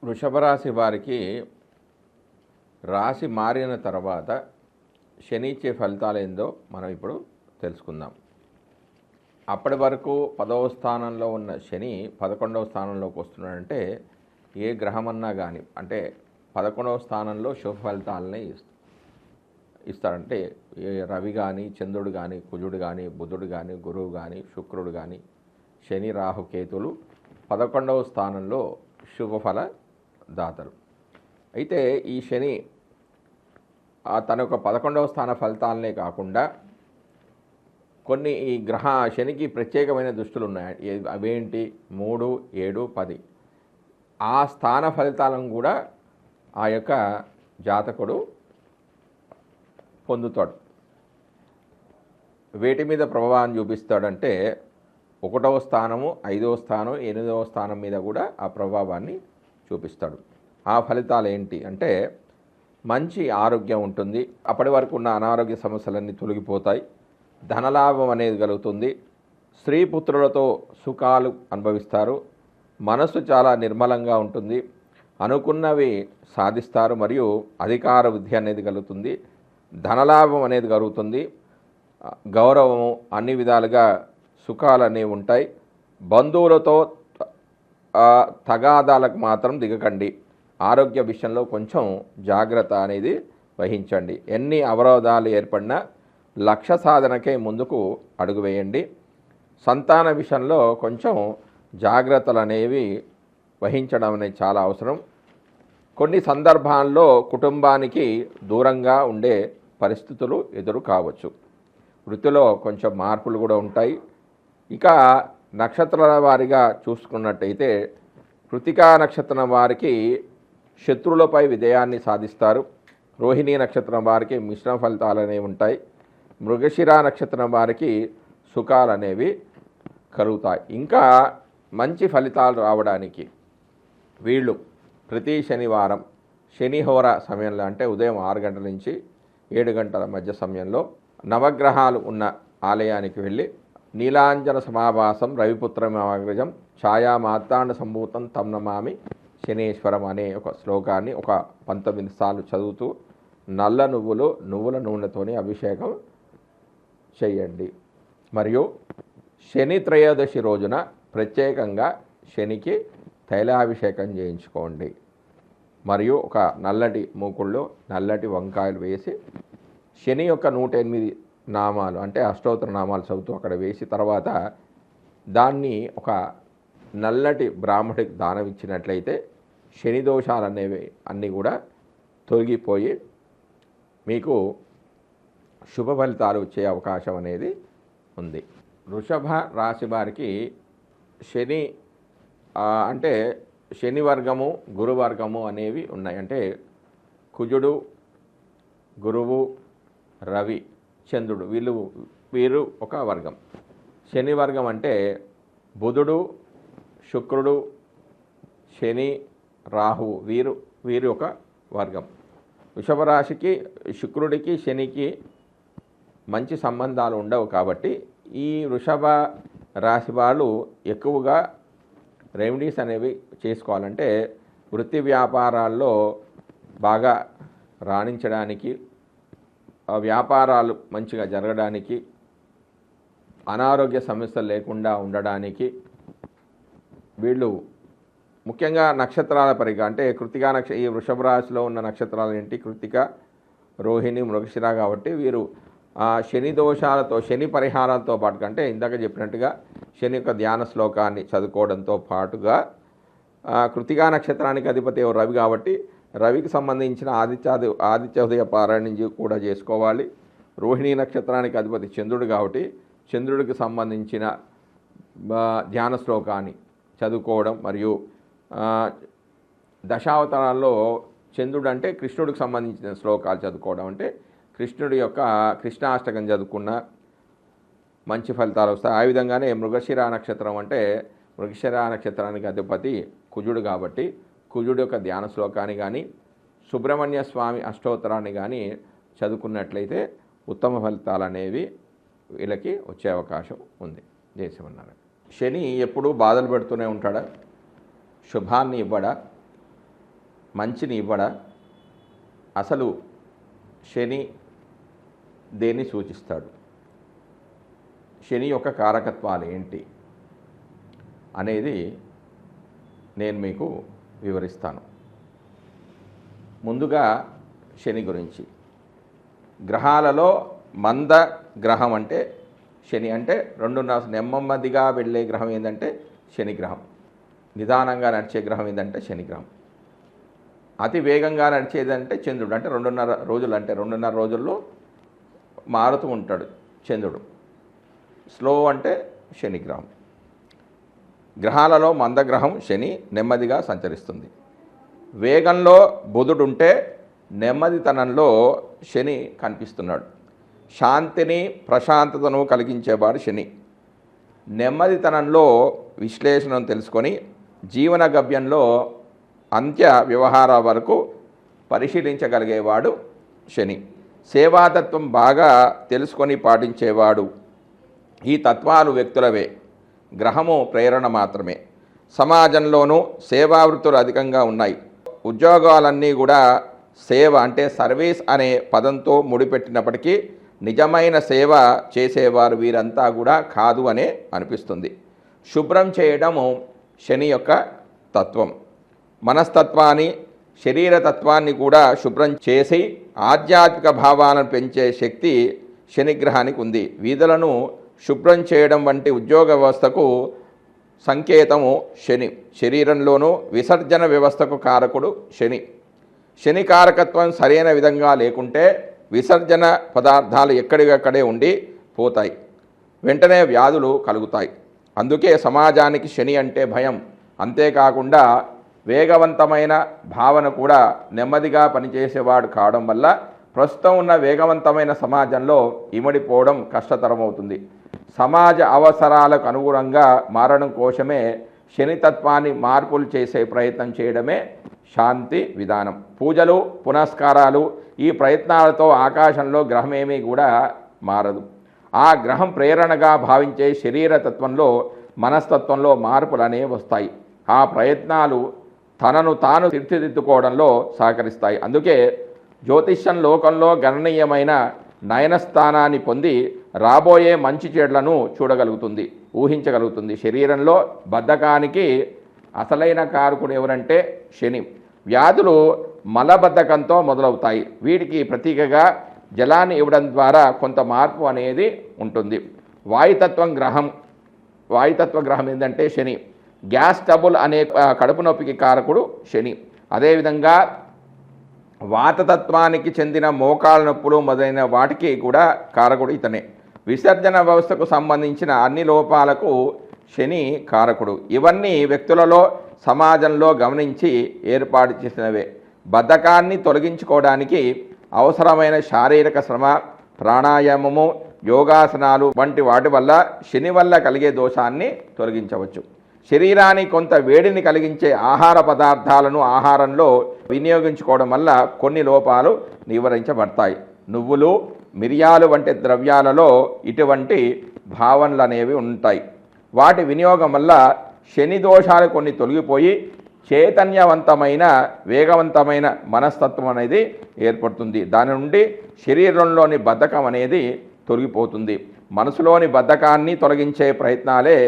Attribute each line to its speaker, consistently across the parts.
Speaker 1: వృషభ రాశి వారికి రాశి మారిన తర్వాత శని ఇచ్చే ఫలితాలు ఏందో మనం ఇప్పుడు తెలుసుకుందాం. అప్పటి వరకు 10వ స్థానంలో ఉన్న శని 11వ స్థానంలోకి వస్తున్నాడంటే ఏ గ్రహమన్నా కానీ అంటే 11వ స్థానంలో శుభ ఫలితాలని ఇస్తాడంటే రవి కానీ, చంద్రుడు కానీ, కుజుడు కానీ, బుధుడు కానీ, గురువు కానీ, శుక్రుడు కానీ, శని, రాహు, కేతులు 11వ స్థానంలో శుభఫల దాతలు. అయితే ఈ శని తన యొక్క 11వ స్థాన ఫలితాలనే కాకుండా కొన్ని ఈ శనికి ప్రత్యేకమైన దృష్టిలు ఉన్నాయి. అవేంటి? 3, 7, 10 ఆ స్థాన ఫలితాలను కూడా ఆ యొక్క జాతకుడు పొందుతాడు. వేటి మీద ప్రభావాన్ని చూపిస్తాడంటే 1వ స్థానము, 5వ స్థానం, 8వ స్థానం మీద కూడా ఆ ప్రభావాన్ని చూపిస్తాడు. ఆ ఫలితాలు ఏంటి అంటే మంచి ఆరోగ్యం ఉంటుంది, అప్పటి వరకు ఉన్న అనారోగ్య సమస్యలన్నీ తొలగిపోతాయి, ధనలాభం అనేది కలుగుతుంది, స్త్రీ పుత్రులతో సుఖాలు అనుభవిస్తారు, మనసు చాలా నిర్మలంగా ఉంటుంది, అనుకున్నవి సాధిస్తారు, మరియు అధికార వృద్ధి అనేది కలుగుతుంది, ధనలాభం అనేది కలుగుతుంది, గౌరవము, అన్ని విధాలుగా సుఖాలు అనేవి ఉంటాయి. బంధువులతో తగాదాలకు మాత్రం దిగకండి. ఆరోగ్య విషయంలో కొంచెం జాగ్రత్త అనేది వహించండి. ఎన్ని అవరోధాలు ఏర్పడినా లక్ష్య సాధనకే ముందుకు అడుగు వేయండి. సంతాన విషయంలో కొంచెం జాగ్రత్తలు అనేవి వహించడం అనేది చాలా అవసరం. కొన్ని సందర్భాల్లో కుటుంబానికి దూరంగా ఉండే పరిస్థితులు ఎదురు కావచ్చు. వృత్తిలో కొంచెం మార్పులు కూడా ఉంటాయి. ఇక నక్షత్రాల వారిగా చూసుకున్నట్టయితే కృతికా నక్షత్రం వారికి శత్రువులపై విజయాన్ని సాధిస్తారు. రోహిణీ నక్షత్రం వారికి మిశ్రమ ఫలితాలు అనేవి ఉంటాయి. మృగశిర నక్షత్రం వారికి సుఖాలు అనేవి కలుగుతాయి. ఇంకా మంచి ఫలితాలు రావడానికి వీళ్ళు ప్రతి శనివారం శనిహోర సమయంలో అంటే ఉదయం 6 గంటల నుంచి 7 గంటల మధ్య సమయంలో నవగ్రహాలు ఉన్న ఆలయానికి వెళ్ళి నీలాంజన సమాభాసం రవిపుత్రమాగ్రజం ఛాయా మార్తాండ సంభూతం తం నమామి శనేశ్వరం అనే ఒక శ్లోకాన్ని ఒక 19 సార్లు చదువుతూ నల్ల నువ్వుల నూనెతోని అభిషేకం చేయండి. మరియు శని త్రయోదశి రోజున ప్రత్యేకంగా శనికి తైలాభిషేకం చేయించుకోండి. మరియు ఒక నల్లటి మూకుళ్ళు నల్లటి వంకాయలు వేసి శని యొక్క 108 నామాలు అంటే అష్టోత్తర నామాలు చదువుతూ అక్కడ వేసి తర్వాత దాన్ని ఒక నల్లటి బ్రాహ్మడికి దానం ఇచ్చినట్లయితే శని దోషాలు అనేవి అన్నీ కూడా తొలగిపోయి మీకు శుభ ఫలితాలు వచ్చే అవకాశం అనేది ఉంది. వృషభ రాశి వారికి శని అంటే శని వర్గము, గురువర్గము అనేవి ఉన్నాయి. అంటే కుజుడు, గురువు, రవి, చంద్రుడు వీరు ఒక వర్గం. శని వర్గం అంటే బుధుడు, శుక్రుడు, శని, రాహువు వీరు ఒక వర్గం. వృషభ రాశికి శుక్రుడికి శనికి మంచి సంబంధాలు ఉండవు కాబట్టి ఈ వృషభ రాశి వాళ్ళు ఎక్కువగా రెమెడీస్ అనేవి చేసుకోవాలంటే వృత్తి వ్యాపారాల్లో బాగా రాణించడానికి, వ్యాపారాలు మంచిగా జరగడానికి, అనారోగ్య సమస్యలు లేకుండా ఉండడానికి వీళ్ళు ముఖ్యంగా నక్షత్రాల పరిగా అంటే కృతికా ఈ వృషభ రాశిలో ఉన్న నక్షత్రాలు ఏంటి? కృతిక, రోహిణి, మృగశిర కాబట్టి వీరు శని దోషాలతో శని పరిహారాలతో పాటుగా అంటే ఇందాక చెప్పినట్టుగా శని యొక్క ధ్యాన శ్లోకాన్ని చదువుకోవడంతో పాటుగా కృతికా నక్షత్రానికి అధిపతి రవి కాబట్టి రవికి సంబంధించిన ఆదిత్యోదయ పారాయణం కూడా చేసుకోవాలి. రోహిణీ నక్షత్రానికి అధిపతి చంద్రుడు కాబట్టి చంద్రుడికి సంబంధించిన ధ్యాన శ్లోకాన్ని చదువుకోవడం మరియు దశావతారాల్లో చంద్రుడు అంటే కృష్ణుడికి సంబంధించిన శ్లోకాలు చదువుకోవడం అంటే కృష్ణుడి యొక్క కృష్ణాష్టకం చదువుకున్న మంచి ఫలితాలు వస్తాయి. ఆ విధంగానే మృగశిర నక్షత్రం అంటే మృగశిర నక్షత్రానికి అధిపతి కుజుడు కాబట్టి కుజుడు యొక్క ధ్యాన శ్లోకాన్ని కానీ సుబ్రహ్మణ్య స్వామి అష్టోత్తరాన్ని కానీ చదువుకున్నట్లయితే ఉత్తమ ఫలితాలు అనేవి వీళ్ళకి వచ్చే అవకాశం ఉంది. జయశ్రీమన్నారాయణ. శని ఎప్పుడూ బాధలు పెడుతూనే ఉంటాడా? శుభాన్ని ఇవ్వడా? మంచిని ఇవ్వడా? అసలు శని దేన్ని సూచిస్తాడు? శని యొక్క కారకత్వాలు ఏంటి అనేది నేను మీకు వివరిస్తాను. ముందుగా శని గురించి. గ్రహాలలో మంద గ్రహం అంటే శని. అంటే 2.5 నెమ్మదిగా వెళ్ళే గ్రహం ఏంటంటే శని గ్రహం. నిదానంగా నడిచే గ్రహం ఏంటంటే శని గ్రహం. అతి వేగంగా నడిచేదంటే చంద్రుడు. అంటే 2.5 రోజులు, అంటే 2.5 రోజుల్లో మారుతూ ఉంటాడు చంద్రుడు. స్లో అంటే శని గ్రహం. గ్రహాలలో మందగ్రహం శని నెమ్మదిగా సంచరిస్తుంది. వేగంలో బుధుడుంటే నెమ్మదితనంలో శని కనిపిస్తున్నాడు. శాంతిని ప్రశాంతతను కలిగించేవాడు శని. నెమ్మదితనంలో విశ్లేషణను తెలుసుకొని జీవన గమ్యంలో అంత్య వ్యవహారాల వరకు పరిశీలించగలిగేవాడు శని. సేవాతత్వం బాగా తెలుసుకొని పాటించేవాడు. ఈ తత్వాలు వ్యక్తులవే, గ్రహము ప్రేరణ మాత్రమే. సమాజంలోనూ సేవావృత్తులు అధికంగా ఉన్నాయి. ఉద్యోగాలన్నీ కూడా సేవ అంటే సర్వీస్ అనే పదంతో ముడిపెట్టినప్పటికీ నిజమైన సేవ చేసేవారు వీరంతా కూడా కాదు అనే అనిపిస్తుంది. శుభ్రం చేయడము శని యొక్క తత్వం. మనస్తత్వాన్ని, శరీరతత్వాన్ని కూడా శుభ్రం చేసి ఆధ్యాత్మిక భావాలను పెంచే శక్తి శనిగ్రహానికి ఉంది. వీధులను శుభ్రం చేయడం వంటి ఉద్యోగ వ్యవస్థకు సంకేతము శని. శరీరంలోనూ విసర్జన వ్యవస్థకు కారకుడు శని. శని కారకత్వం సరైన విధంగా లేకుంటే విసర్జన పదార్థాలు ఎక్కడికక్కడే ఉండి పోతాయి, వెంటనే వ్యాధులు కలుగుతాయి. అందుకే సమాజానికి శని అంటే భయం. అంతేకాకుండా వేగవంతమైన భావన కూడా నెమ్మదిగా పనిచేసేవాడు కావడం వల్ల ప్రస్తుతం ఉన్న వేగవంతమైన సమాజంలో ఇమడిపోవడం కష్టతరమవుతుంది. సమాజ అవసరాలకు అనుగుణంగా మారడం కోసమే శనితత్వాన్ని మార్పులు చేసే ప్రయత్నం చేయడమే శాంతి విధానం. పూజలు, పునస్కారాలు, ఈ ప్రయత్నాలతో ఆకాశంలో గ్రహమేమీ కూడా మారదు. ఆ గ్రహం ప్రేరణగా భావించే శరీరతత్వంలో, మనస్తత్వంలో మార్పులు అనేవి వస్తాయి. ఆ ప్రయత్నాలు తనను తాను తీర్చిదిద్దుకోవడంలో సహకరిస్తాయి. అందుకే జ్యోతిష్యం లోకంలో గణనీయమైన నయనస్థానాన్ని పొంది రాబోయే మంచి చెడులను చూడగలుగుతుంది, ఊహించగలుగుతుంది. శరీరంలో బద్ధకానికి అసలైన కారకుడు ఎవరంటే శని. వ్యాధులు మలబద్ధకంతో మొదలవుతాయి. వీటికి ప్రతీకగా జలాన్ని ఇవ్వడం ద్వారా కొంత మార్పు అనేది ఉంటుంది. వాయుతత్వ గ్రహం ఏంటంటే శని. గ్యాస్ ట్రబుల్ అనే కడుపు నొప్పికి కారకుడు శని. అదేవిధంగా వాతతత్వానికి చెందిన మోకాళ్ళ నొప్పులు మొదలైన వాటికి కూడా కారకుడు ఇతనే. విసర్జన వ్యవస్థకు సంబంధించిన అన్ని లోపాలకు శని కారకుడు. ఇవన్నీ వ్యక్తులలో, సమాజంలో గమనించి ఏర్పాటు చేసినవే. బద్ధకాన్ని తొలగించుకోవడానికి అవసరమైన శారీరక శ్రమ, ప్రాణాయామము, యోగాసనాలు వంటి వాటి వల్ల శని వల్ల కలిగే దోషాన్ని తొలగించవచ్చు. శరీరానికి కొంత వేడిని కలిగించే ఆహార పదార్థాలను ఆహారంలో వినియోగించుకోవడం వల్ల కొన్ని లోపాలు నివారించబడతాయి. నువ్వులు, మిరియాలు వంటి ద్రవ్యాలలో ఇటువంటి భావనలు అనేవి ఉంటాయి. వాటి వినియోగం వల్ల శని దోషాలు కొన్ని తొలగిపోయి చైతన్యవంతమైన, వేగవంతమైన మనస్తత్వం అనేది ఏర్పడుతుంది. దాని నుండి శరీరంలోని బద్ధకం అనేది తొలగిపోతుంది. మనసులోని బద్ధకాన్ని తొలగించే ప్రయత్నాలే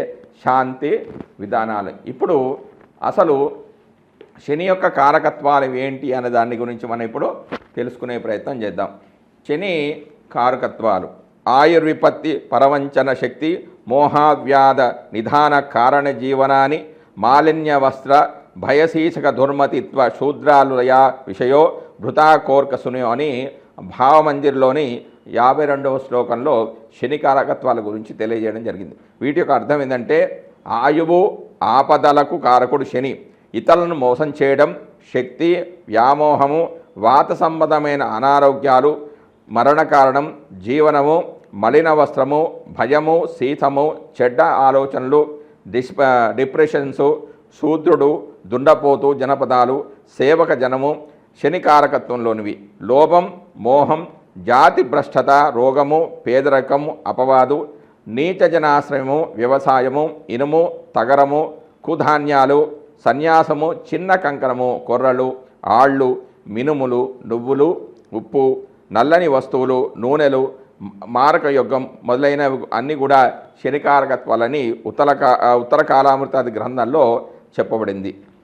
Speaker 1: శాంతి విధానాలు. ఇప్పుడు అసలు శని యొక్క కారకత్వాలు ఏంటి అనే దాని గురించి మనం ఇప్పుడు తెలుసుకునే ప్రయత్నం చేద్దాం. శని కారకత్వాలు: ఆయుర్విపత్తి, పరవంచన శక్తి, మోహావ్యాధ నిధాన కారణ జీవనాన్ని, మాలిన్య వస్త్ర భయశీసక దుర్మతిత్వ శూద్రాలుయ విషయో భృతా కోర్కసునో అని భావమందిర్లోని 52వ శ్లోకంలో శని కారకత్వాల గురించి తెలియజేయడం జరిగింది. వీటి యొక్క అర్థం ఏంటంటే, ఆయువు, ఆపదలకు కారకుడు శని. ఇతరులను మోసం చేయడం, శక్తి, వ్యామోహము, వాత సంబంధమైన అనారోగ్యాలు, మరణ కారణం, జీవనము, మలిన వస్త్రము, భయము, శీతము, చెడ్డ ఆలోచనలు, డిప్రెషన్సు, శూద్రుడు, దుండపోతు జనపదాలు, సేవక జనము శని కారకత్వంలోనివి. లోభం, మోహం, జాతి భ్రష్టత, రోగము, పేదరికము, అపవాదు, నీచ జనాశ్రయము, వ్యవసాయము, ఇనుము, తగరము, కుధాన్యాలు, సన్యాసము, చిన్న కంకణము, కొర్రలు, ఆళ్ళు, మినుములు, నువ్వులు, ఉప్పు, నల్లని వస్తువులు, నూనెలు, మారక యుగం మొదలైనవి అన్నీ కూడా శనికారకత్వాలని ఉత్తర కాలామృతాది గ్రంథంలో చెప్పబడింది.